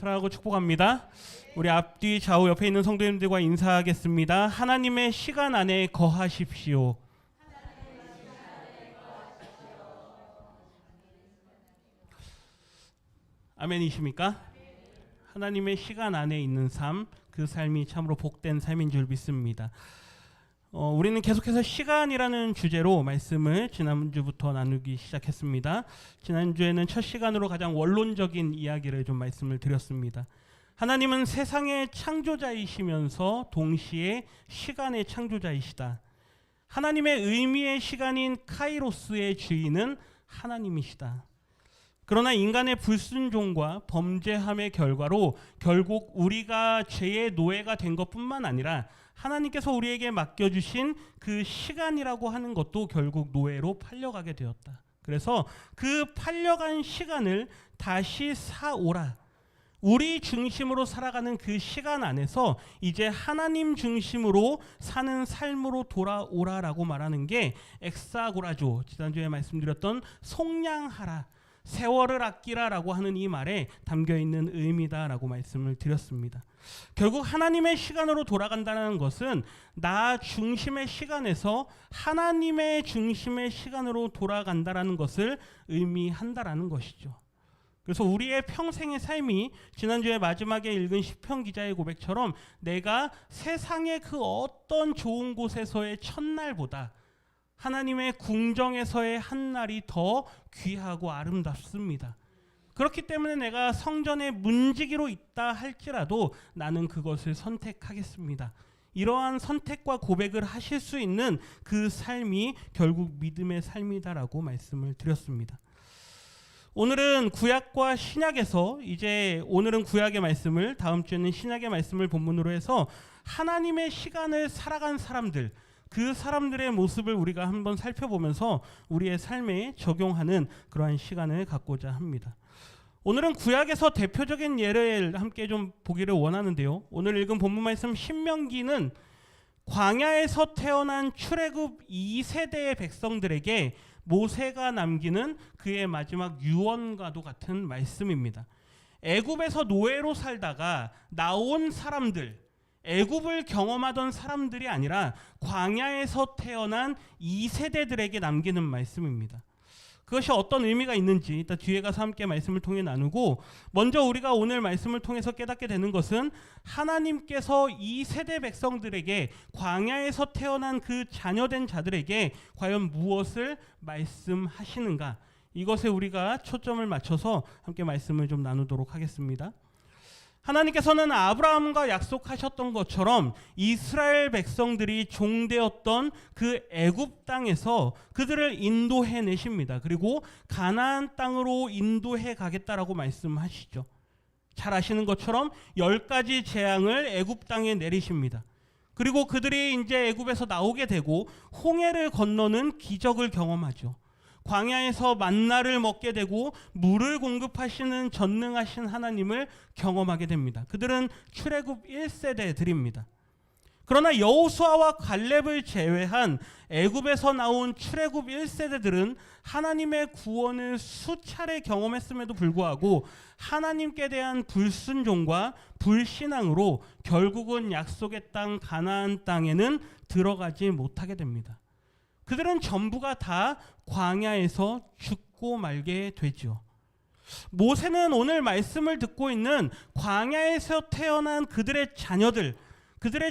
사랑하고 축복합니다. 우리 앞뒤 좌우 옆에 있는 성도님들과 인사하겠습니다. 하나님의 시간 안에 거하십시오. 아멘이십니까? 하나님의 시간 안에 있는 삶, 그 삶이 참으로 복된 삶인 줄 믿습니다. 우리는 계속해서 시간이라는 주제로 말씀을 지난주부터 나누기 시작했습니다. 지난주에는 첫 시간으로 가장 원론적인 이야기를 좀 말씀을 드렸습니다. 하나님은 세상의 창조자이시면서 동시에 시간의 창조자이시다. 하나님의 의미의 시간인 카이로스의 주인은 하나님이시다. 그러나 인간의 불순종과 범죄함의 결과로 결국 우리가 죄의 노예가 된 것뿐만 아니라 하나님께서 우리에게 맡겨주신 그 시간이라고 하는 것도 결국 노예로 팔려가게 되었다. 그래서 그 팔려간 시간을 다시 사오라. 우리 중심으로 살아가는 그 시간 안에서 이제 하나님 중심으로 사는 삶으로 돌아오라라고 말하는 게 엑사고라조, 지난주에 말씀드렸던 속량하라, 세월을 아끼라라고 하는 이 말에 담겨있는 의미다라고 말씀을 드렸습니다. 결국 하나님의 시간으로 돌아간다는 것은 나 중심의 시간에서 하나님의 중심의 시간으로 돌아간다는 것을 의미한다라는 것이죠. 그래서 우리의 평생의 삶이 지난주에 마지막에 읽은 시편 기자의 고백처럼 내가 세상의 그 어떤 좋은 곳에서의 첫날보다 하나님의 궁정에서의 한날이 더 귀하고 아름답습니다. 그렇기 때문에 내가 성전의 문지기로 있다 할지라도 나는 그것을 선택하겠습니다. 이러한 선택과 고백을 하실 수 있는 그 삶이 결국 믿음의 삶이다라고 말씀을 드렸습니다. 오늘은 구약과 신약에서 이제 오늘은 구약의 말씀을, 다음 주에는 신약의 말씀을 본문으로 해서 하나님의 시간을 살아간 사람들, 그 사람들의 모습을 우리가 한번 살펴보면서 우리의 삶에 적용하는 그러한 시간을 갖고자 합니다. 오늘은 구약에서 대표적인 예를 함께 좀 보기를 원하는데요. 오늘 읽은 본문 말씀 신명기는 광야에서 태어난 출애굽 2세대의 백성들에게 모세가 남기는 그의 마지막 유언과도 같은 말씀입니다. 애굽에서 노예로 살다가 나온 사람들, 애굽을 경험하던 사람들이 아니라 광야에서 태어난 2세대들에게 남기는 말씀입니다. 그것이 어떤 의미가 있는지 이따 뒤에 가서 함께 말씀을 통해 나누고, 먼저 우리가 오늘 말씀을 통해서 깨닫게 되는 것은 하나님께서 이 세대 백성들에게, 광야에서 태어난 그 자녀된 자들에게 과연 무엇을 말씀하시는가, 이것에 우리가 초점을 맞춰서 함께 말씀을 좀 나누도록 하겠습니다. 하나님께서는 아브라함과 약속하셨던 것처럼 이스라엘 백성들이 종되었던 그 애굽 땅에서 그들을 인도해 내십니다. 그리고 가나안 땅으로 인도해 가겠다라고 말씀하시죠. 잘 아시는 것처럼 10가지 재앙을 애굽 땅에 내리십니다. 그리고 그들이 이제 애굽에서 나오게 되고 홍해를 건너는 기적을 경험하죠. 광야에서 만나를 먹게 되고 물을 공급하시는 전능하신 하나님을 경험하게 됩니다. 그들은 출애굽 1세대들입니다. 그러나 여호수아와 갈렙을 제외한 애굽에서 나온 출애굽 1세대들은 하나님의 구원을 수차례 경험했음에도 불구하고 하나님께 대한 불순종과 불신앙으로 결국은 약속의 땅 가나안 땅에는 들어가지 못하게 됩니다. 그들은 전부가 다 광야에서 죽고 말게 되죠. 모세는 오늘 말씀을 듣고 있는 광야에서 태어난 그들의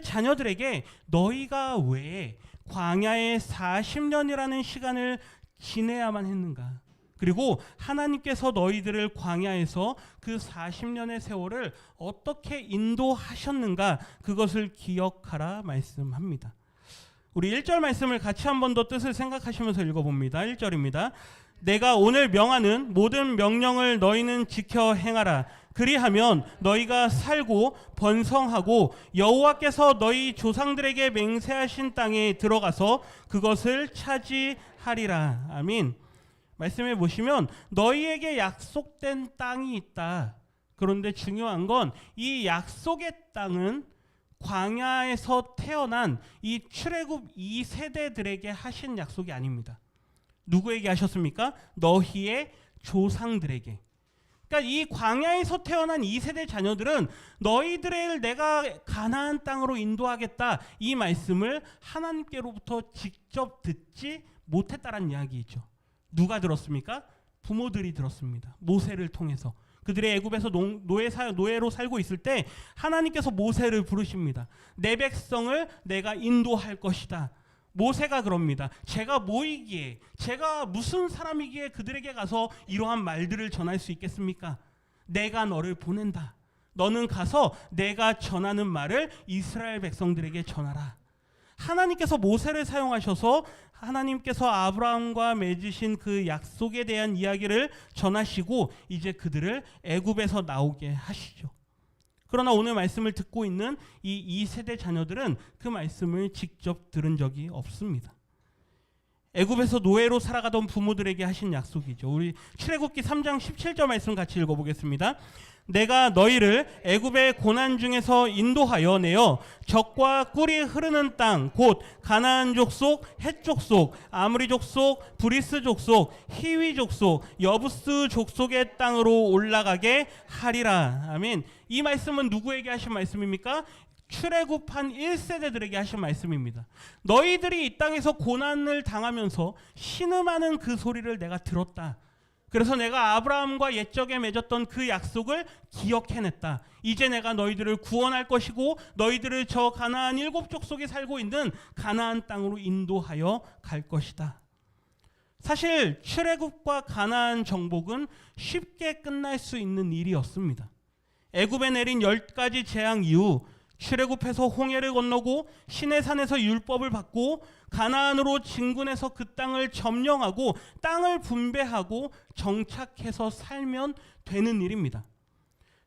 자녀들에게 너희가 왜 광야에 40년이라는 시간을 지내야만 했는가? 그리고 하나님께서 너희들을 광야에서 그 40년의 세월을 어떻게 인도하셨는가? 그것을 기억하라 말씀합니다. 우리 1절 말씀을 같이 한 번 더 뜻을 생각하시면서 읽어봅니다. 1절입니다. 내가 오늘 명하는 모든 명령을 너희는 지켜 행하라. 그리하면 너희가 살고 번성하고 여호와께서 너희 조상들에게 맹세하신 땅에 들어가서 그것을 차지하리라. 아멘. 말씀해 보시면 너희에게 약속된 땅이 있다. 그런데 중요한 건 이 약속의 땅은 광야에서 태어난 이 출애굽 2세대들에게 하신 약속이 아닙니다. 누구에게 하셨습니까? 너희의 조상들에게. 그러니까 이 광야에서 태어난 2세대 자녀들은 너희들을 내가 가나안 땅으로 인도하겠다, 이 말씀을 하나님께로부터 직접 듣지 못했다라는 이야기이죠. 누가 들었습니까? 부모들이 들었습니다. 모세를 통해서. 그들의 애굽에서 노예로 살고 있을 때 하나님께서 모세를 부르십니다. 내 백성을 내가 인도할 것이다. 모세가 그럽니다. 제가 뭐이기에, 제가 무슨 사람이기에 그들에게 가서 이러한 말들을 전할 수 있겠습니까? 내가 너를 보낸다. 너는 가서 내가 전하는 말을 이스라엘 백성들에게 전하라. 하나님께서 모세를 사용하셔서 하나님께서 아브라함과 맺으신 그 약속에 대한 이야기를 전하시고 이제 그들을 애굽에서 나오게 하시죠. 그러나 오늘 말씀을 듣고 있는 이 2세대 자녀들은 그 말씀을 직접 들은 적이 없습니다. 애굽에서 노예로 살아가던 부모들에게 하신 약속이죠. 우리 출애굽기 3장 17절 말씀 같이 읽어보겠습니다. 내가 너희를 애굽의 고난 중에서 인도하여 내어 적과 꿀이 흐르는 땅 곧 가나안 족속, 헷 족속, 아므리 족속, 브리스 족속, 히위 족속, 여부스 족속의 땅으로 올라가게 하리라. 아멘. 이 말씀은 누구에게 하신 말씀입니까? 출애굽한 1세대들에게 하신 말씀입니다. 너희들이 이 땅에서 고난을 당하면서 신음하는 그 소리를 내가 들었다. 그래서 내가 아브라함과 옛적에 맺었던 그 약속을 기억해냈다. 이제 내가 너희들을 구원할 것이고 너희들을 저 가나안 7족속에 살고 있는 가나안 땅으로 인도하여 갈 것이다. 사실 출애굽과 가나안 정복은 쉽게 끝날 수 있는 일이었습니다. 애굽에 내린 10가지 재앙 이후 출애굽해서 홍해를 건너고 시내산에서 율법을 받고 가나안으로 진군해서 그 땅을 점령하고 땅을 분배하고 정착해서 살면 되는 일입니다.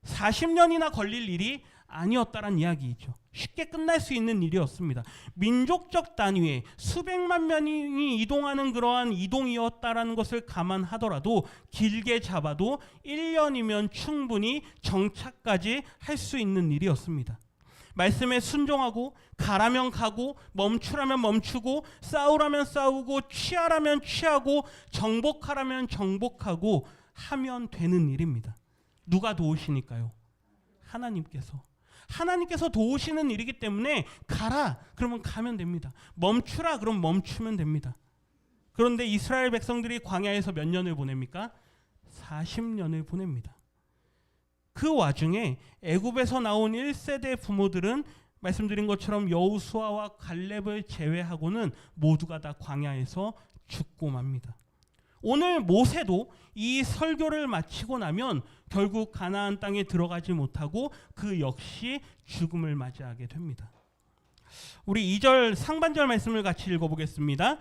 40년이나 걸릴 일이 아니었다란 이야기이죠. 쉽게 끝날 수 있는 일이었습니다. 민족적 단위의 수백만 명이 이동하는 그러한 이동이었다라는 것을 감안하더라도 길게 잡아도 1년이면 충분히 정착까지 할 수 있는 일이었습니다. 말씀에 순종하고 가라면 가고 멈추라면 멈추고 싸우라면 싸우고 취하라면 취하고 정복하라면 정복하고 하면 되는 일입니다. 누가 도우시니까요? 하나님께서 도우시는 일이기 때문에 가라 그러면 가면 됩니다. 멈추라 그럼 멈추면 됩니다. 그런데 이스라엘 백성들이 광야에서 몇 년을 보냅니까? 40년을 보냅니다. 그 와중에 애굽에서 나온 1세대 부모들은 말씀드린 것처럼 여호수아와 갈렙을 제외하고는 모두가 다 광야에서 죽고 맙니다. 오늘 모세도 이 설교를 마치고 나면 결국 가나안 땅에 들어가지 못하고 그 역시 죽음을 맞이하게 됩니다. 우리 2절 상반절 말씀을 같이 읽어보겠습니다.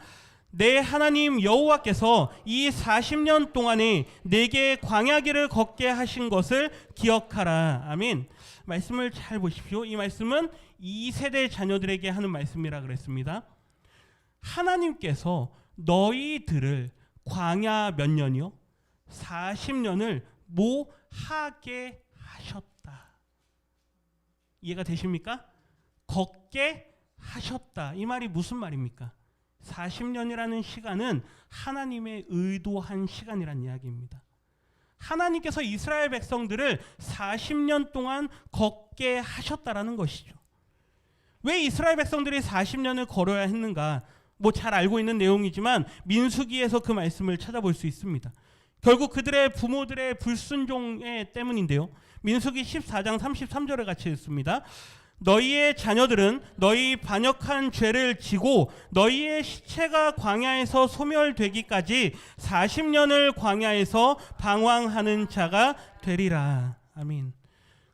내 하나님 여호와께서 이 40년 동안에 내게 광야길을 걷게 하신 것을 기억하라. 아멘. 말씀을 잘 보십시오. 이 말씀은 2세대 자녀들에게 하는 말씀이라 그랬습니다. 하나님께서 너희들을 광야 몇 년이요? 40년을 뭐 하게 하셨다. 이해가 되십니까? 걷게 하셨다. 이 말이 무슨 말입니까? 40년이라는 시간은 하나님의 의도한 시간이란 이야기입니다. 하나님께서 이스라엘 백성들을 40년 동안 걷게 하셨다라는 것이죠. 왜 이스라엘 백성들이 40년을 걸어야 했는가? 뭐 잘 알고 있는 내용이지만 민수기에서 그 말씀을 찾아볼 수 있습니다. 결국 그들의 부모들의 불순종 때문인데요. 민수기 14장 33절을 같이 읽습니다. 너희의 자녀들은 너희 반역한 죄를 지고 너희의 시체가 광야에서 소멸되기까지 40년을 광야에서 방황하는 자가 되리라. 아멘.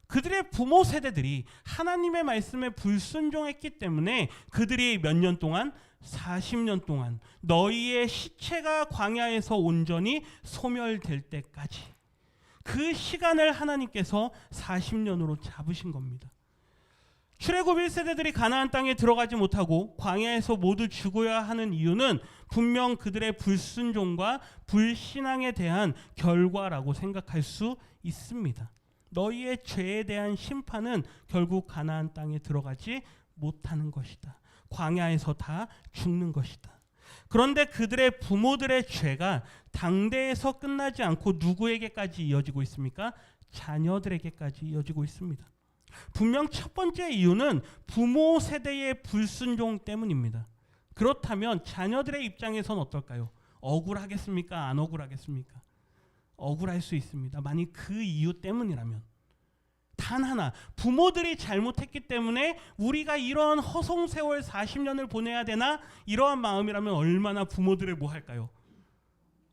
그들의 부모 세대들이 하나님의 말씀에 불순종했기 때문에 그들이 몇 년 동안 40년 동안 너희의 시체가 광야에서 온전히 소멸될 때까지 그 시간을 하나님께서 40년으로 잡으신 겁니다. 출애굽 1세대들이 가나안 땅에 들어가지 못하고 광야에서 모두 죽어야 하는 이유는 분명 그들의 불순종과 불신앙에 대한 결과라고 생각할 수 있습니다. 너희의 죄에 대한 심판은 결국 가나안 땅에 들어가지 못하는 것이다. 광야에서 다 죽는 것이다. 그런데 그들의 부모들의 죄가 당대에서 끝나지 않고 누구에게까지 이어지고 있습니까? 자녀들에게까지 이어지고 있습니다. 분명 첫 번째 이유는 부모 세대의 불순종 때문입니다. 그렇다면 자녀들의 입장에선 어떨까요? 억울하겠습니까? 안 억울하겠습니까? 억울할 수 있습니다. 만약 그 이유 때문이라면. 단 하나, 부모들이 잘못했기 때문에 우리가 이런 허송세월 40년을 보내야 되나? 이러한 마음이라면 얼마나 부모들을 뭐 할까요?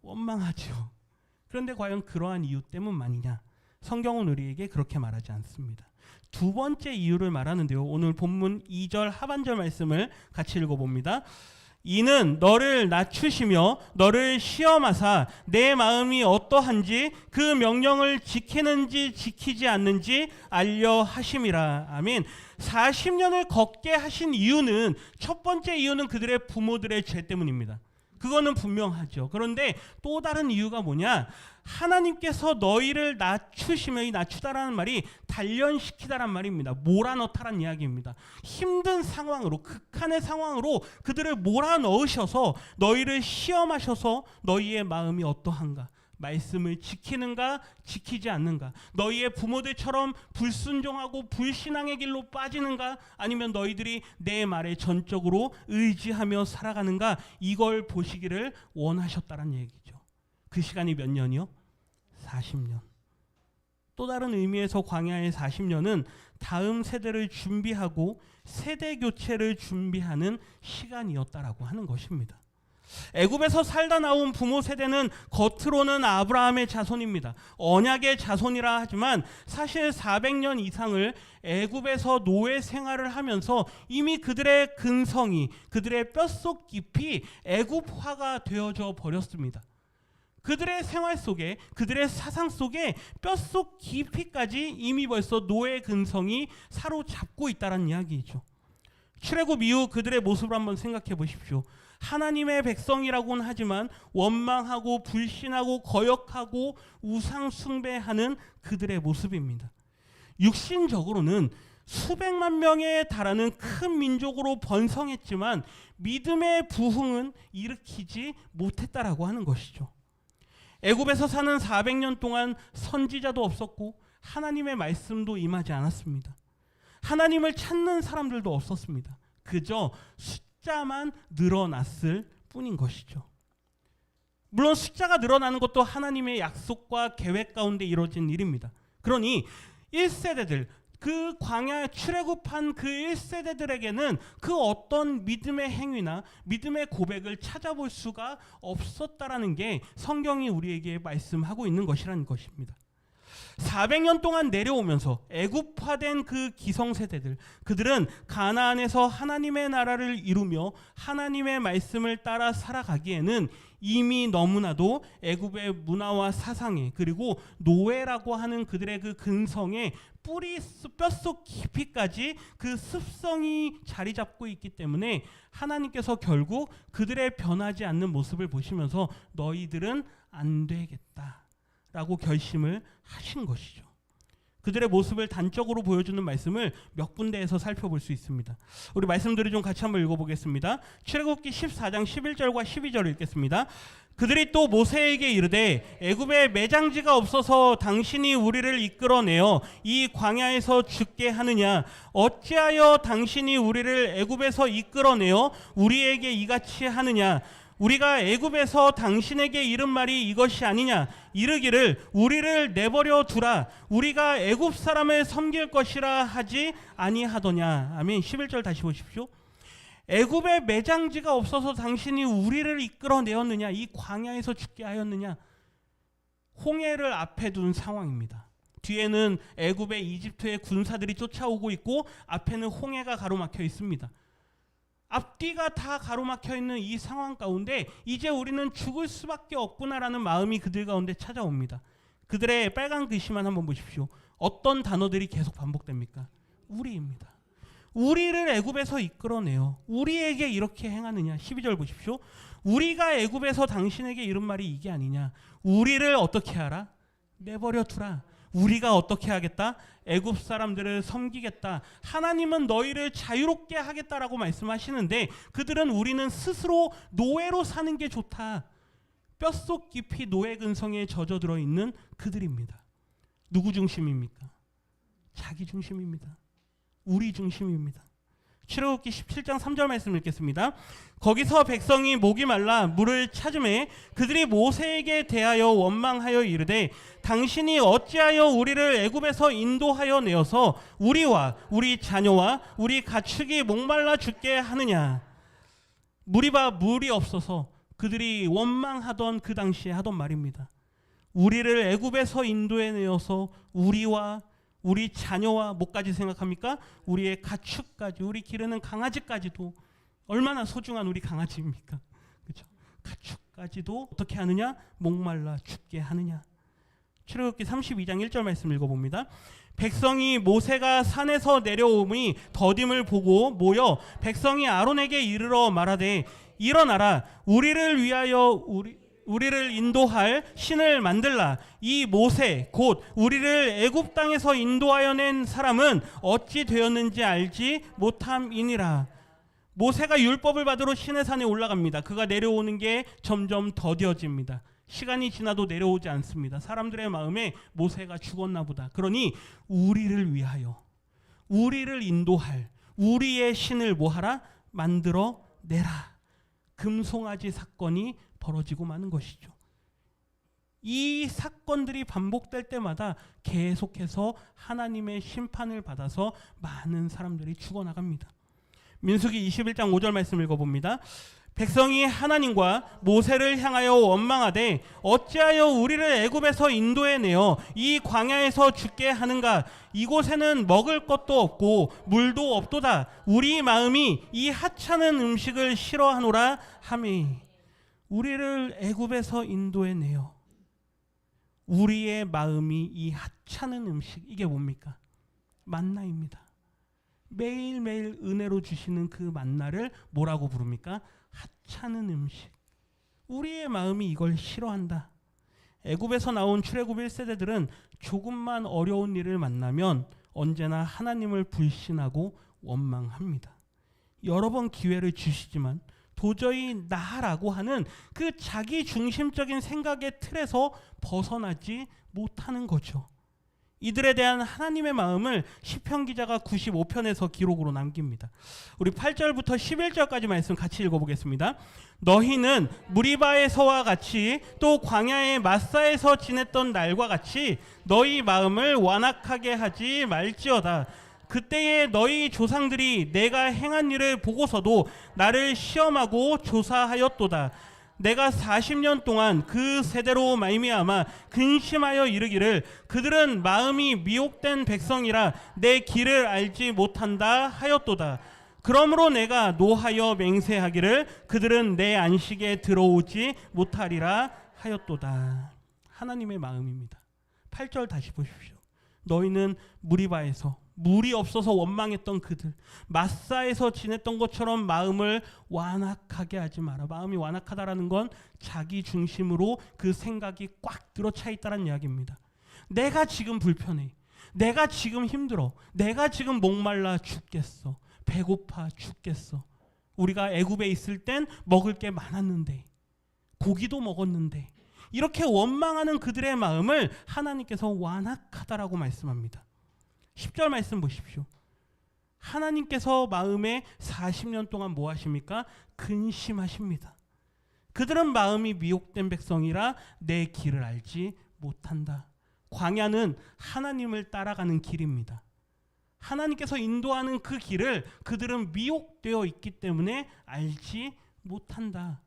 원망하죠. 그런데 과연 그러한 이유 때문만이냐? 성경은 우리에게 그렇게 말하지 않습니다. 두 번째 이유를 말하는데요. 오늘 본문 2절 하반절 말씀을 같이 읽어봅니다. 이는 너를 낮추시며 너를 시험하사 내 마음이 어떠한지 그 명령을 지키는지 지키지 않는지 알려 하심이라. 아멘. 40년을 걷게 하신 이유는, 첫 번째 이유는 그들의 부모들의 죄 때문입니다. 그거는 분명하죠. 그런데 또 다른 이유가 뭐냐? 하나님께서 너희를 낮추시며, 이 낮추다라는 말이 단련시키다란 말입니다. 몰아넣다란 이야기입니다. 힘든 상황으로, 극한의 상황으로 그들을 몰아넣으셔서 너희를 시험하셔서 너희의 마음이 어떠한가, 말씀을 지키는가 지키지 않는가, 너희의 부모들처럼 불순종하고 불신앙의 길로 빠지는가, 아니면 너희들이 내 말에 전적으로 의지하며 살아가는가, 이걸 보시기를 원하셨다는 얘기죠. 그 시간이 몇 년이요? 40년. 또 다른 의미에서 광야의 40년은 다음 세대를 준비하고 세대 교체를 준비하는 시간이었다라고 하는 것입니다. 애굽에서 살다 나온 부모 세대는 겉으로는 아브라함의 자손입니다. 언약의 자손이라 하지만 사실 400년 이상을 애굽에서 노예 생활을 하면서 이미 그들의 근성이, 그들의 뼛속 깊이 애굽화가 되어져 버렸습니다. 그들의 생활 속에, 그들의 사상 속에 뼛속 깊이까지 이미 벌써 노예 근성이 사로잡고 있다는 이야기이죠. 출애굽 이후 그들의 모습을 한번 생각해 보십시오. 하나님의 백성이라고는 하지만 원망하고 불신하고 거역하고 우상 숭배하는 그들의 모습입니다. 육신적으로는 수백만 명에 달하는 큰 민족으로 번성했지만 믿음의 부흥은 일으키지 못했다라고 하는 것이죠. 애굽에서 사는 400년 동안 선지자도 없었고 하나님의 말씀도 임하지 않았습니다. 하나님을 찾는 사람들도 없었습니다. 그저 숫자만 늘어났을 뿐인 것이죠. 물론 숫자가 늘어나는 것도 하나님의 약속과 계획 가운데 이루어진 일입니다. 그러니 1세대들, 그 광야 출애굽한 그 1세대들에게는 그 어떤 믿음의 행위나 믿음의 고백을 찾아볼 수가 없었다라는 게 성경이 우리에게 말씀하고 있는 것이라는 것입니다. 400년 동안 내려오면서 애굽화된 그 기성세대들, 그들은 가나안에서 하나님의 나라를 이루며 하나님의 말씀을 따라 살아가기에는 이미 너무나도 애굽의 문화와 사상에, 그리고 노예라고 하는 그들의 그 근성에 뿌리 뼛속 깊이까지 그 습성이 자리 잡고 있기 때문에 하나님께서 결국 그들의 변하지 않는 모습을 보시면서 너희들은 안 되겠다 라고 결심을 하신 것이죠. 그들의 모습을 단적으로 보여주는 말씀을 몇 군데에서 살펴볼 수 있습니다. 우리 말씀들을 좀 같이 한번 읽어보겠습니다. 출애굽기 14장 11절과 12절을 읽겠습니다. 그들이 또 모세에게 이르되 애굽에 매장지가 없어서 당신이 우리를 이끌어내어 이 광야에서 죽게 하느냐? 어찌하여 당신이 우리를 애굽에서 이끌어내어 우리에게 이같이 하느냐? 우리가 애굽에서 당신에게 이른 말이 이것이 아니냐? 이르기를 우리를 내버려 두라. 우리가 애굽 사람을 섬길 것이라 하지 아니하더냐? 아멘. 11절 다시 보십시오. 애굽에 매장지가 없어서 당신이 우리를 이끌어내었느냐? 이 광야에서 죽게 하였느냐? 홍해를 앞에 둔 상황입니다. 뒤에는 애굽의 이집트의 군사들이 쫓아오고 있고 앞에는 홍해가 가로막혀 있습니다. 앞뒤가 다 가로막혀 있는 이 상황 가운데 이제 우리는 죽을 수밖에 없구나라는 마음이 그들 가운데 찾아옵니다. 그들의 빨간 글씨만 한번 보십시오. 어떤 단어들이 계속 반복됩니까? 우리입니다. 우리를 애굽에서 이끌어내요. 우리에게 이렇게 행하느냐? 12절 보십시오. 우리가 애굽에서 당신에게 이른 말이 이게 아니냐? 우리를 어떻게 하라? 내버려 두라. 우리가 어떻게 하겠다? 애굽 사람들을 섬기겠다. 하나님은 너희를 자유롭게 하겠다라고 말씀하시는데 그들은 우리는 스스로 노예로 사는 게 좋다. 뼛속 깊이 노예 근성에 젖어들어 있는 그들입니다. 누구 중심입니까? 자기 중심입니다. 우리 중심입니다. 출애굽기 17장 3절 말씀 읽겠습니다. 거기서 백성이 목이 말라 물을 찾음에 그들이 모세에게 대하여 원망하여 이르되 당신이 어찌하여 우리를 애굽에서 인도하여 내어서 우리와 우리 자녀와 우리 가축이 목말라 죽게 하느냐. 물이 없어서 그들이 원망하던 그 당시에 하던 말입니다. 우리를 애굽에서 인도해 내어서 우리와 우리 자녀와 뭐까지 생각합니까? 우리의 가축까지, 우리 기르는 강아지까지도 얼마나 소중한 우리 강아지입니까? 그렇죠? 가축까지도 어떻게 하느냐? 목말라 죽게 하느냐. 출애굽기 32장 1절 말씀 읽어봅니다. 백성이 모세가 산에서 내려오니 더딤을 보고 모여 백성이 아론에게 이르러 말하되 일어나라 우리를 위하여 우리를 인도할 신을 만들라. 이 모세 곧 우리를 애굽 땅에서 인도하여 낸 사람은 어찌 되었는지 알지 못함이니라. 모세가 율법을 받으러 시내산에 올라갑니다. 그가 내려오는 게 점점 더뎌집니다. 시간이 지나도 내려오지 않습니다. 사람들의 마음에 모세가 죽었나 보다. 그러니 우리를 위하여 우리를 인도할 우리의 신을 뭐하라? 만들어 내라. 금송아지 사건이 벌어지고 마는 것이죠. 이 사건들이 반복될 때마다 계속해서 하나님의 심판을 받아서 많은 사람들이 죽어나갑니다. 민수기 21장 5절 말씀 읽어봅니다. 백성이 하나님과 모세를 향하여 원망하되 어찌하여 우리를 애굽에서 인도해 내어 이 광야에서 죽게 하는가. 이곳에는 먹을 것도 없고 물도 없도다. 우리 마음이 이 하찮은 음식을 싫어하노라 하매. 우리를 애굽에서 인도해 내어 우리의 마음이 이 하찮은 음식, 이게 뭡니까? 만나입니다. 매일매일 은혜로 주시는 그 만나를 뭐라고 부릅니까? 하찮은 음식. 우리의 마음이 이걸 싫어한다. 애굽에서 나온 출애굽 1세대들은 조금만 어려운 일을 만나면 언제나 하나님을 불신하고 원망합니다. 여러 번 기회를 주시지만 도저히 나라고 하는 그 자기 중심적인 생각의 틀에서 벗어나지 못하는 거죠. 이들에 대한 하나님의 마음을 시편 기자가 95편에서 기록으로 남깁니다. 우리 8절부터 11절까지 말씀 같이 읽어보겠습니다. 너희는 무리바에서와 같이 또 광야의 마사에서 지냈던 날과 같이 너희 마음을 완악하게 하지 말지어다. 그때에 너희 조상들이 내가 행한 일을 보고서도 나를 시험하고 조사하였도다. 내가 40년 동안 그 세대로 말미암아 근심하여 이르기를 그들은 마음이 미혹된 백성이라 내 길을 알지 못한다 하였도다. 그러므로 내가 노하여 맹세하기를 그들은 내 안식에 들어오지 못하리라 하였도다. 하나님의 마음입니다. 8절 다시 보십시오. 너희는 무리바에서 물이 없어서 원망했던 그들, 마사에서 지냈던 것처럼 마음을 완악하게 하지 마라. 마음이 완악하다라는 건 자기 중심으로 그 생각이 꽉 들어차 있다는 이야기입니다. 내가 지금 불편해, 내가 지금 힘들어, 내가 지금 목말라 죽겠어, 배고파 죽겠어. 우리가 애굽에 있을 땐 먹을 게 많았는데, 고기도 먹었는데, 이렇게 원망하는 그들의 마음을 하나님께서 완악하다라고 말씀합니다. 10절 말씀 보십시오. 하나님께서 마음에 40년 동안 뭐 하십니까? 근심하십니다. 그들은 마음이 미혹된 백성이라 내 길을 알지 못한다. 광야는 하나님을 따라가는 길입니다. 하나님께서 인도하는 그 길을 그들은 미혹되어 있기 때문에 알지 못한다.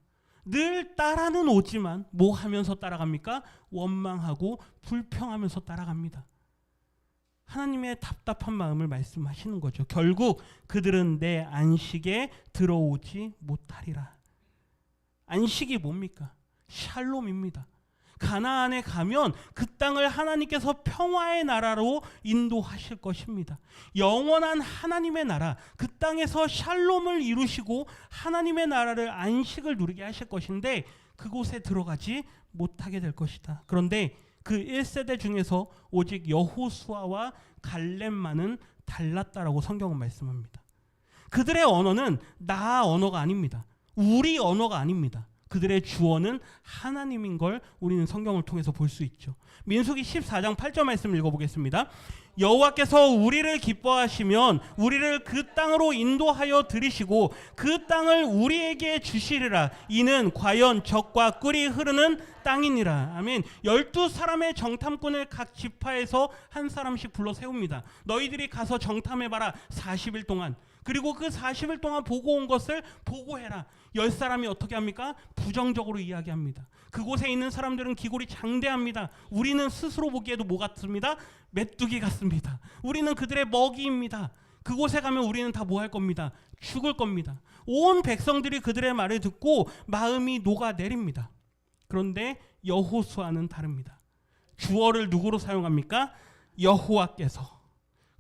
늘 따라는 오지만 뭐 하면서 따라갑니까? 원망하고 불평하면서 따라갑니다. 하나님의 답답한 마음을 말씀하시는 거죠. 결국 그들은 내 안식에 들어오지 못하리라. 안식이 뭡니까? 샬롬입니다. 가나안에 가면 그 땅을 하나님께서 평화의 나라로 인도하실 것입니다. 영원한 하나님의 나라, 그 땅에서 샬롬을 이루시고 하나님의 나라를 안식을 누리게 하실 것인데 그곳에 들어가지 못하게 될 것이다. 그런데 그 1세대 중에서 오직 여호수아와 갈렙만은 달랐다라고 성경은 말씀합니다. 그들의 언어는 나 언어가 아닙니다. 우리 언어가 아닙니다. 그들의 주어는 하나님인 걸 우리는 성경을 통해서 볼 수 있죠. 민수기 14장 8절 말씀 읽어보겠습니다. 여호와께서 우리를 기뻐하시면 우리를 그 땅으로 인도하여 들이시고 그 땅을 우리에게 주시리라. 이는 과연 젖과 꿀이 흐르는 땅이니라. 아멘. 12사람의 정탐꾼을 각 지파에서 한 사람씩 불러 세웁니다. 너희들이 가서 정탐해봐라. 40일 동안. 그리고 그 40일 동안 보고 온 것을 보고해라. 10사람이 어떻게 합니까? 부정적으로 이야기합니다. 그곳에 있는 사람들은 기골이 장대합니다. 우리는 스스로 보기에도 뭐 같습니다? 메뚜기 같습니다. 우리는 그들의 먹이입니다. 그곳에 가면 우리는 다 뭐 할 겁니다? 죽을 겁니다. 온 백성들이 그들의 말을 듣고 마음이 녹아내립니다. 그런데 여호수아는 다릅니다. 주어를 누구로 사용합니까? 여호와께서.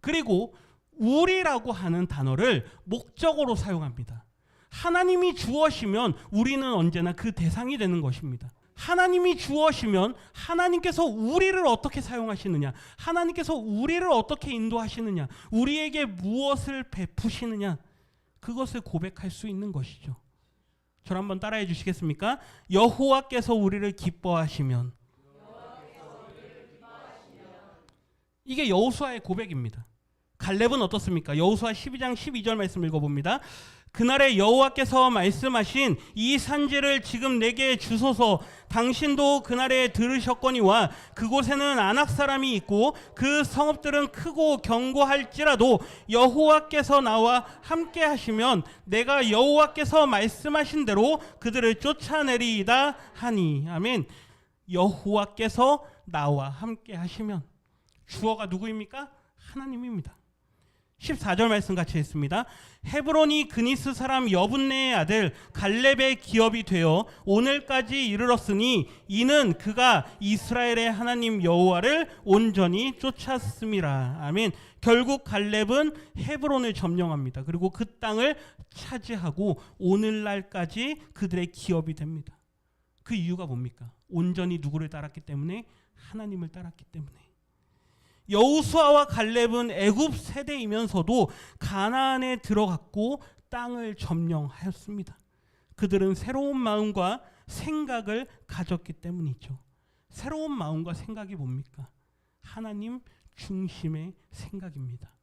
그리고 우리라고 하는 단어를 목적어로 사용합니다. 하나님이 주어시면 우리는 언제나 그 대상이 되는 것입니다. 하나님이 주어시면 하나님께서 우리를 어떻게 사용하시느냐, 하나님께서 우리를 어떻게 인도하시느냐, 우리에게 무엇을 베푸시느냐, 그것을 고백할 수 있는 것이죠. 저를 한번 따라해 주시겠습니까? 여호와께서 우리를 기뻐하시면. 이게 여호수아의 고백입니다. 갈렙은 어떻습니까? 여호수아 12장 12절 말씀 읽어봅니다. 그날에 여호와께서 말씀하신 이 산지를 지금 내게 주소서. 당신도 그날에 들으셨거니와 그곳에는 아낙 사람이 있고 그 성읍들은 크고 견고할지라도 여호와께서 나와 함께 하시면 내가 여호와께서 말씀하신 대로 그들을 쫓아내리이다 하니. 아멘. 여호와께서 나와 함께 하시면. 주어가 누구입니까? 하나님입니다. 14절 말씀 같이 했습니다. 헤브론이 그니스 사람 여분네의 아들 갈렙의 기업이 되어 오늘까지 이르렀으니 이는 그가 이스라엘의 하나님 여호와를 온전히 쫓았음이라. 아멘. 결국 갈렙은 헤브론을 점령합니다. 그리고 그 땅을 차지하고 오늘날까지 그들의 기업이 됩니다. 그 이유가 뭡니까? 온전히 누구를 따랐기 때문에? 하나님을 따랐기 때문에. 여호수아와 갈렙은 애굽 세대이면서도 가나안에 들어갔고 땅을 점령하였습니다. 그들은 새로운 마음과 생각을 가졌기 때문이죠. 새로운 마음과 생각이 뭡니까? 하나님 중심의 생각입니다.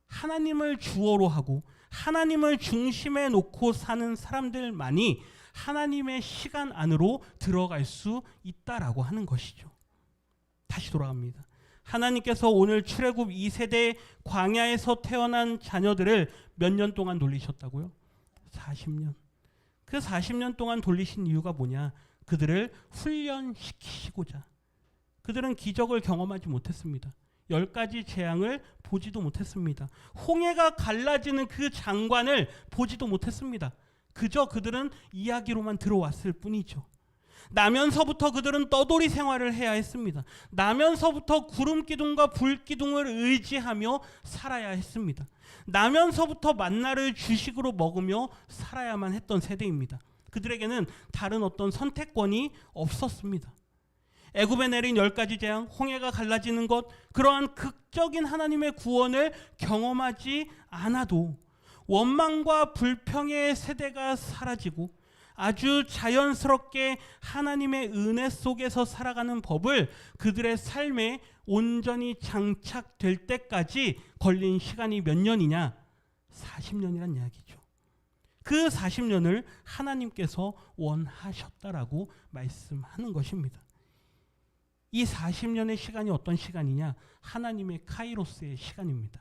하나님을 주어로 하고 하나님을 중심에 놓고 사는 사람들만이 하나님의 시간 안으로 들어갈 수 있다라고 하는 것이죠. 다시 돌아갑니다. 하나님께서 오늘 출애굽 2세대 광야에서 태어난 자녀들을 몇 년 동안 돌리셨다고요? 40년. 그 40년 동안 돌리신 이유가 뭐냐? 그들을 훈련시키시고자. 그들은 기적을 경험하지 못했습니다. 10가지 재앙을 보지도 못했습니다. 홍해가 갈라지는 그 장관을 보지도 못했습니다. 그저 그들은 이야기로만 들어왔을 뿐이죠. 나면서부터 그들은 떠돌이 생활을 해야 했습니다. 나면서부터 구름 기둥과 불 기둥을 의지하며 살아야 했습니다. 나면서부터 만나를 주식으로 먹으며 살아야만 했던 세대입니다. 그들에게는 다른 어떤 선택권이 없었습니다. 애굽에 내린 10가지 재앙, 홍해가 갈라지는 것, 그러한 극적인 하나님의 구원을 경험하지 않아도 원망과 불평의 세대가 사라지고 아주 자연스럽게 하나님의 은혜 속에서 살아가는 법을 그들의 삶에 온전히 장착될 때까지 걸린 시간이 몇 년이냐? 40년이란 이야기죠. 그 40년을 하나님께서 원하셨다라고 말씀하는 것입니다. 이 40년의 시간이 어떤 시간이냐? 하나님의 카이로스의 시간입니다.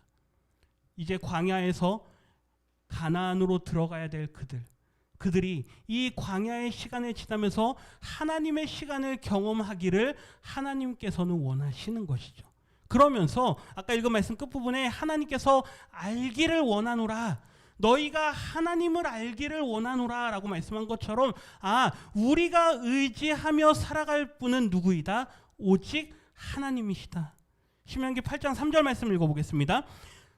이제 광야에서 가나안으로 들어가야 될 그들이 이 광야의 시간을 지나면서 하나님의 시간을 경험하기를 하나님께서는 원하시는 것이죠. 그러면서 아까 읽은 말씀 끝부분에 하나님께서 알기를 원하노라. 너희가 하나님을 알기를 원하노라 라고 말씀한 것처럼 우리가 의지하며 살아갈 분은 누구이다? 오직 하나님이시다. 신명기 8장 3절 말씀 읽어보겠습니다.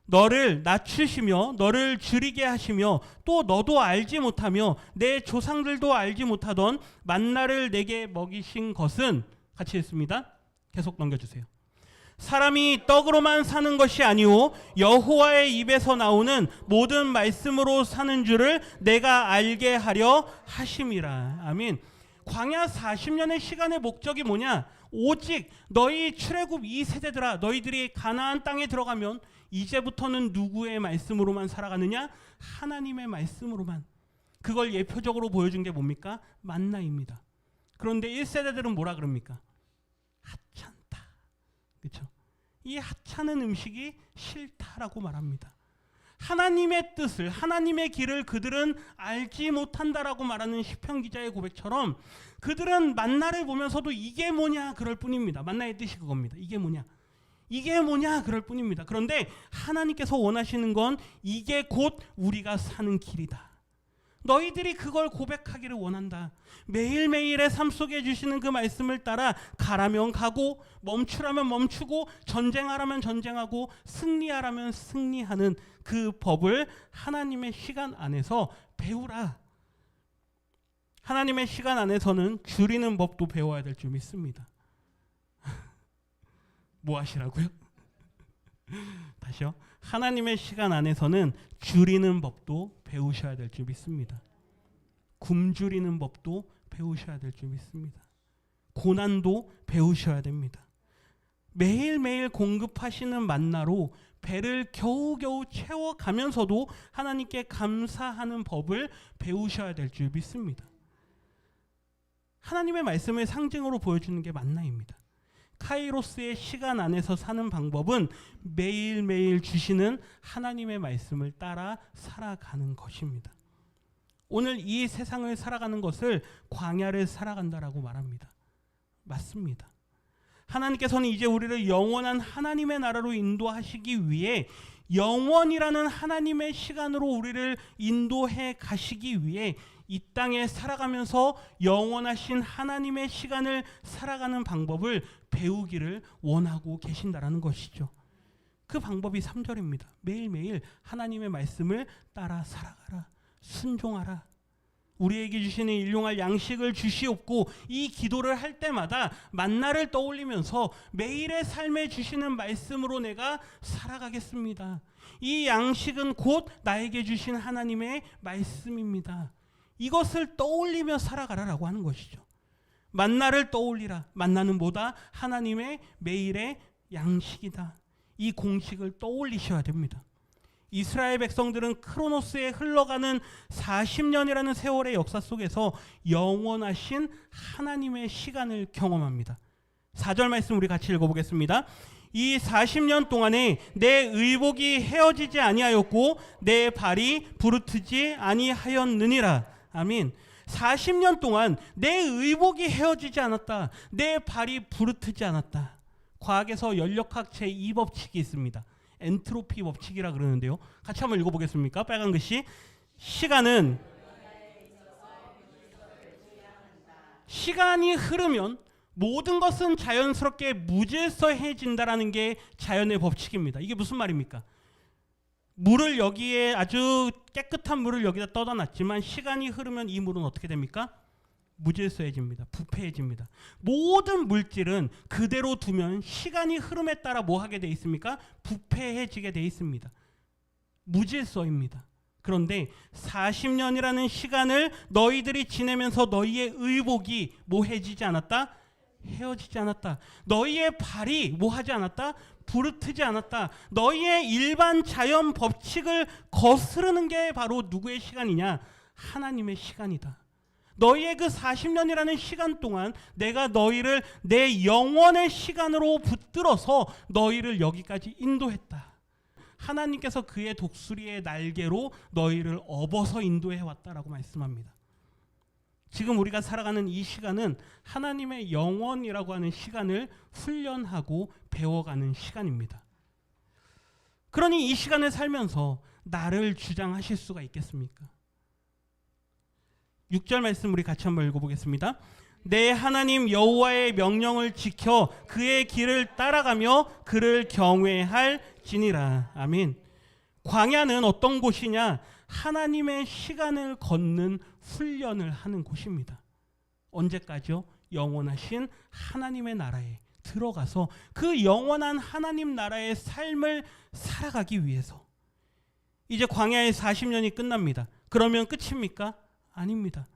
너를 낮추시며 너를 줄이게 하시며 또 너도 알지 못하며 내 조상들도 알지 못하던 만나를 내게 먹이신 것은 같이 했습니다. 계속 넘겨주세요. 사람이 떡으로만 사는 것이 아니오 여호와의 입에서 나오는 모든 말씀으로 사는 줄을 내가 알게 하려 하심이라. 아멘. 광야 40년의 시간의 목적이 뭐냐? 오직 너희 출애굽 2세대들아, 너희들이 가나안 땅에 들어가면 이제부터는 누구의 말씀으로만 살아가느냐? 하나님의 말씀으로만. 그걸 예표적으로 보여준 게 뭡니까? 만나입니다. 그런데 1세대들은 뭐라 그럽니까? 하찮다. 그렇죠? 이 하찮은 음식이 싫다라고 말합니다. 하나님의 뜻을, 하나님의 길을 그들은 알지 못한다라고 말하는 시편 기자의 고백처럼 그들은 만나를 보면서도 이게 뭐냐 그럴 뿐입니다. 만나의 뜻이 그겁니다. 이게 뭐냐? 이게 뭐냐 그럴 뿐입니다. 그런데 하나님께서 원하시는 건 이게 곧 우리가 사는 길이다. 너희들이 그걸 고백하기를 원한다. 매일매일의 삶 속에 주시는 그 말씀을 따라 가라면 가고 멈추라면 멈추고 전쟁하라면 전쟁하고 승리하라면 승리하는 그 법을 하나님의 시간 안에서 배우라. 하나님의 시간 안에서는 줄이는 법도 배워야 될 줄 믿습니다. 뭐 하시라고요? 다시요. 하나님의 시간 안에서는 줄이는 법도 배우셔야 될 줄 믿습니다. 굶주리는 법도 배우셔야 될 줄 믿습니다. 고난도 배우셔야 됩니다. 매일매일 공급하시는 만나로 배를 겨우겨우 채워가면서도 하나님께 감사하는 법을 배우셔야 될 줄 믿습니다. 하나님의 말씀을 상징으로 보여주는 게 만나입니다. 카이로스의 시간 안에서 사는 방법은 매일매일 주시는 하나님의 말씀을 따라 살아가는 것입니다. 오늘 이 세상을 살아가는 것을 광야를 살아간다라고 말합니다. 맞습니다. 하나님께서는 이제 우리를 영원한 하나님의 나라로 인도하시기 위해 영원이라는 하나님의 시간으로 우리를 인도해 가시기 위해 이 땅에 살아가면서 영원하신 하나님의 시간을 살아가는 방법을 배우기를 원하고 계신다라는 것이죠. 그 방법이 3절입니다. 매일매일 하나님의 말씀을 따라 살아가라. 순종하라. 우리에게 주시는 일용할 양식을 주시옵고 이 기도를 할 때마다 만나를 떠올리면서 매일의 삶에 주시는 말씀으로 내가 살아가겠습니다. 이 양식은 곧 나에게 주신 하나님의 말씀입니다. 이것을 떠올리며 살아가라라고 하는 것이죠. 만나를 떠올리라. 만나는 뭐다? 하나님의 매일의 양식이다. 이 공식을 떠올리셔야 됩니다. 이스라엘 백성들은 크로노스에 흘러가는 40년이라는 세월의 역사 속에서 영원하신 하나님의 시간을 경험합니다. 4절 말씀 우리 같이 읽어보겠습니다. 이 40년 동안에 내 의복이 헤어지지 아니하였고 내 발이 부르트지 아니하였느니라. 아멘. 40년 동안 내 의복이 헤어지지 않았다. 내 발이 부르트지 않았다. 과학에서 연력학 제2법칙이 있습니다. 엔트로피 법칙이라 그러는데요. 같이 한번 읽어보겠습니까? 빨간 글씨. 시간이 흐르면 모든 것은 자연스럽게 무질서해진다라는 게 자연의 법칙입니다. 이게 무슨 말입니까? 물을 여기에 아주 깨끗한 물을 여기다 떠다 놨지만 시간이 흐르면 이 물은 어떻게 됩니까? 무질서해집니다. 부패해집니다. 모든 물질은 그대로 두면 시간이 흐름에 따라 뭐 하게 돼 있습니까? 부패해지게 돼 있습니다. 무질서입니다. 그런데 40년이라는 시간을 너희들이 지내면서 너희의 의복이 뭐해지지 않았다? 헤어지지 않았다. 너희의 발이 뭐하지 않았다? 부르트지 않았다. 너희의 일반 자연 법칙을 거스르는 게 바로 누구의 시간이냐? 하나님의 시간이다. 너희의 그 40년이라는 시간 동안 내가 너희를 내 영원의 시간으로 붙들어서 너희를 여기까지 인도했다. 하나님께서 그의 독수리의 날개로 너희를 업어서 인도해 왔다라고 말씀합니다. 지금 우리가 살아가는 이 시간은 하나님의 영원이라고 하는 시간을 훈련하고 배워가는 시간입니다. 그러니 이 시간을 살면서 나를 주장하실 수가 있겠습니까? 6절 말씀 우리 같이 한번 읽어보겠습니다. 내 하나님 여호와의 명령을 지켜 그의 길을 따라가며 그를 경외할지니라. 아멘. 광야는 어떤 곳이냐? 하나님의 시간을 걷는 훈련을 하는 곳입니다. 언제까지요? 영원하신 하나님의 나라에 들어가서 그 영원한 하나님 나라의 삶을 살아가기 위해서. 이제 광야의 40년이 끝납니다. 그러면 끝입니까? 아닙니다.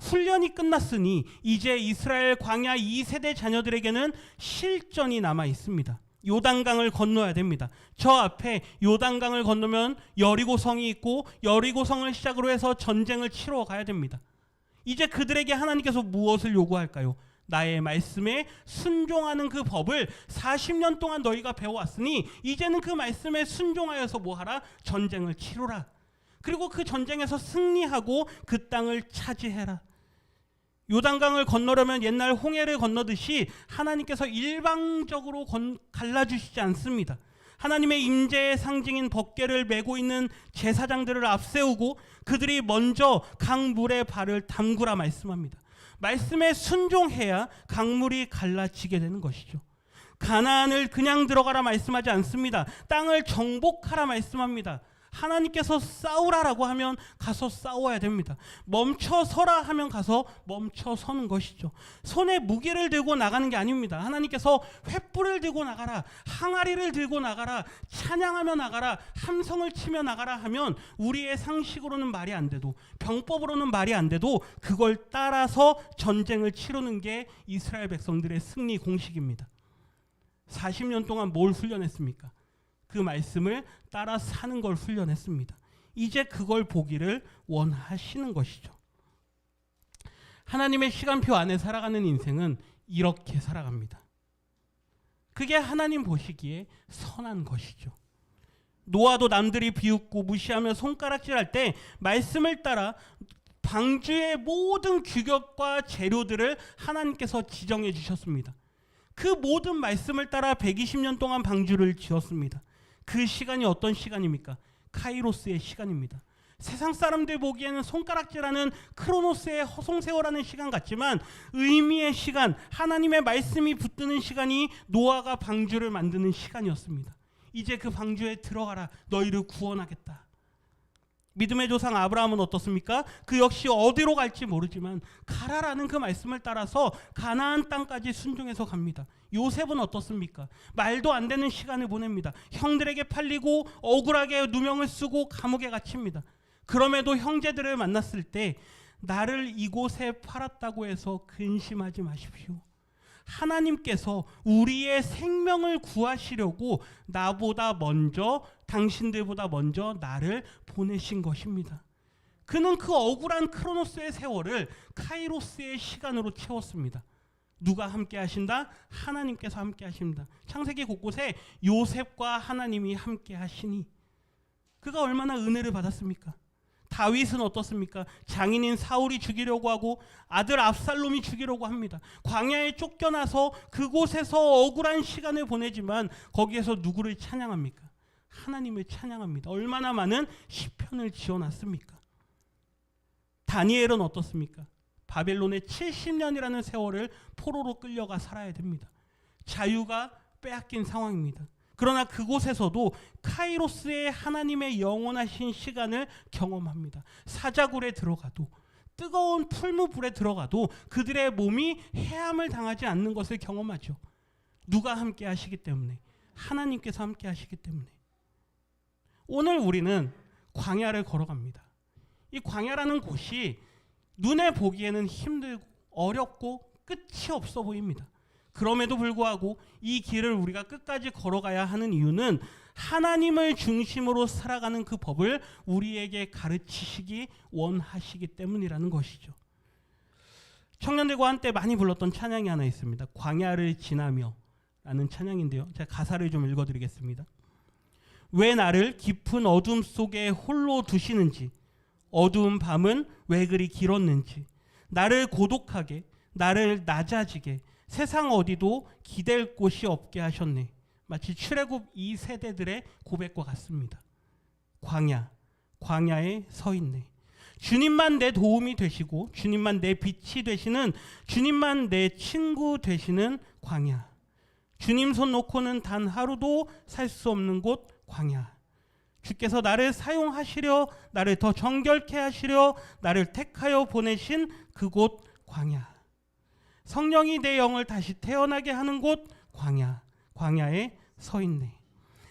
훈련이 끝났으니 이제 이스라엘 광야 2세대 자녀들에게는 실전이 남아 있습니다. 요단강을 건너야 됩니다. 저 앞에 요단강을 건너면 여리고성이 있고 여리고성을 시작으로 해서 전쟁을 치러 가야 됩니다. 이제 그들에게 하나님께서 무엇을 요구할까요? 나의 말씀에 순종하는 그 법을 40년 동안 너희가 배워왔으니 이제는 그 말씀에 순종하여서 뭐하라? 전쟁을 치르라. 그리고 그 전쟁에서 승리하고 그 땅을 차지해라. 요단강을 건너려면 옛날 홍해를 건너듯이 하나님께서 일방적으로 갈라주시지 않습니다. 하나님의 임재의 상징인 법궤를 메고 있는 제사장들을 앞세우고 그들이 먼저 강물에 발을 담그라 말씀합니다. 말씀에 순종해야 강물이 갈라지게 되는 것이죠. 가나안을 그냥 들어가라 말씀하지 않습니다. 땅을 정복하라 말씀합니다. 하나님께서 싸우라라고 하면 가서 싸워야 됩니다. 멈춰서라 하면 가서 멈춰서는 것이죠. 손에 무기를 들고 나가는 게 아닙니다. 하나님께서 횃불을 들고 나가라, 항아리를 들고 나가라, 찬양하며 나가라, 함성을 치며 나가라 하면 우리의 상식으로는 말이 안 돼도, 병법으로는 말이 안 돼도 그걸 따라서 전쟁을 치르는 게 이스라엘 백성들의 승리 공식입니다. 40년 동안 뭘 훈련했습니까? 그 말씀을 따라 사는 걸 훈련했습니다. 이제 그걸 보기를 원하시는 것이죠. 하나님의 시간표 안에 살아가는 인생은 이렇게 살아갑니다. 그게 하나님 보시기에 선한 것이죠. 노아도 남들이 비웃고 무시하며 손가락질할 때 말씀을 따라 방주의 모든 규격과 재료들을 하나님께서 지정해 주셨습니다. 그 모든 말씀을 따라 120년 동안 방주를 지었습니다. 그 시간이 어떤 시간입니까? 카이로스의 시간입니다. 세상 사람들 보기에는 손가락질하는 크로노스의 허송세월하는 시간 같지만 의미의 시간, 하나님의 말씀이 붙드는 시간이 노아가 방주를 만드는 시간이었습니다. 이제 그 방주에 들어가라. 너희를 구원하겠다. 믿음의 조상 아브라함은 어떻습니까? 그 역시 어디로 갈지 모르지만 가라라는 그 말씀을 따라서 가나안 땅까지 순종해서 갑니다. 요셉은 어떻습니까? 말도 안 되는 시간을 보냅니다. 형들에게 팔리고 억울하게 누명을 쓰고 감옥에 갇힙니다. 그럼에도 형제들을 만났을 때 나를 이곳에 팔았다고 해서 근심하지 마십시오. 하나님께서 우리의 생명을 구하시려고 나보다 먼저, 당신들보다 먼저 나를 보내신 것입니다. 그는 그 억울한 크로노스의 세월을 카이로스의 시간으로 채웠습니다. 누가 함께 하신다? 하나님께서 함께 하십니다. 창세기 곳곳에 요셉과 하나님이 함께 하시니 그가 얼마나 은혜를 받았습니까? 다윗은 어떻습니까? 장인인 사울이 죽이려고 하고 아들 압살롬이 죽이려고 합니다. 광야에 쫓겨나서 그곳에서 억울한 시간을 보내지만 거기에서 누구를 찬양합니까? 하나님을 찬양합니다. 얼마나 많은 시편을 지어놨습니까? 다니엘은 어떻습니까? 바벨론의 70년이라는 세월을 포로로 끌려가 살아야 됩니다. 자유가 빼앗긴 상황입니다. 그러나 그곳에서도 카이로스의 하나님의 영원하신 시간을 경험합니다. 사자굴에 들어가도 뜨거운 풀무불에 들어가도 그들의 몸이 해함을 당하지 않는 것을 경험하죠. 누가 함께 하시기 때문에? 하나님께서 함께 하시기 때문에. 오늘 우리는 광야를 걸어갑니다. 이 광야라는 곳이 눈에 보기에는 힘들고 어렵고 끝이 없어 보입니다. 그럼에도 불구하고 이 길을 우리가 끝까지 걸어가야 하는 이유는 하나님을 중심으로 살아가는 그 법을 우리에게 가르치시기 원하시기 때문이라는 것이죠. 청년들과 한때 많이 불렀던 찬양이 하나 있습니다. 광야를 지나며 라는 찬양인데요. 제가 가사를 좀 읽어드리겠습니다. 왜 나를 깊은 어둠 속에 홀로 두시는지, 어두운 밤은 왜 그리 길었는지, 나를 고독하게, 나를 낮아지게, 세상 어디도 기댈 곳이 없게 하셨네. 마치 출애굽 2세대들의 고백과 같습니다. 광야에 서 있네. 주님만 내 도움이 되시고 주님만 내 빛이 되시는, 주님만 내 친구 되시는 광야. 주님 손 놓고는 단 하루도 살 수 없는 곳 광야. 주께서 나를 사용하시려, 나를 더 정결케 하시려 나를 택하여 보내신 그곳 광야. 성령이 내 영을 다시 태어나게 하는 곳 광야에 서 있네.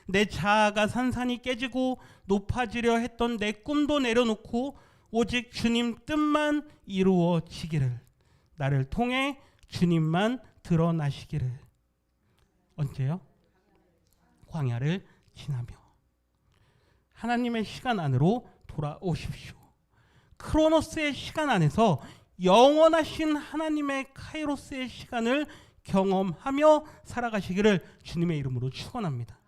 내 자아가 산산이 깨지고 높아지려 했던 내 꿈도 내려놓고 오직 주님 뜻만 이루어지기를, 나를 통해 주님만 드러나시기를. 언제요? 광야를 지나며 하나님의 시간 안으로 돌아오십시오. 크로노스의 시간 안에서 영원하신 하나님의 카이로스의 시간을 경험하며 살아가시기를 주님의 이름으로 축원합니다.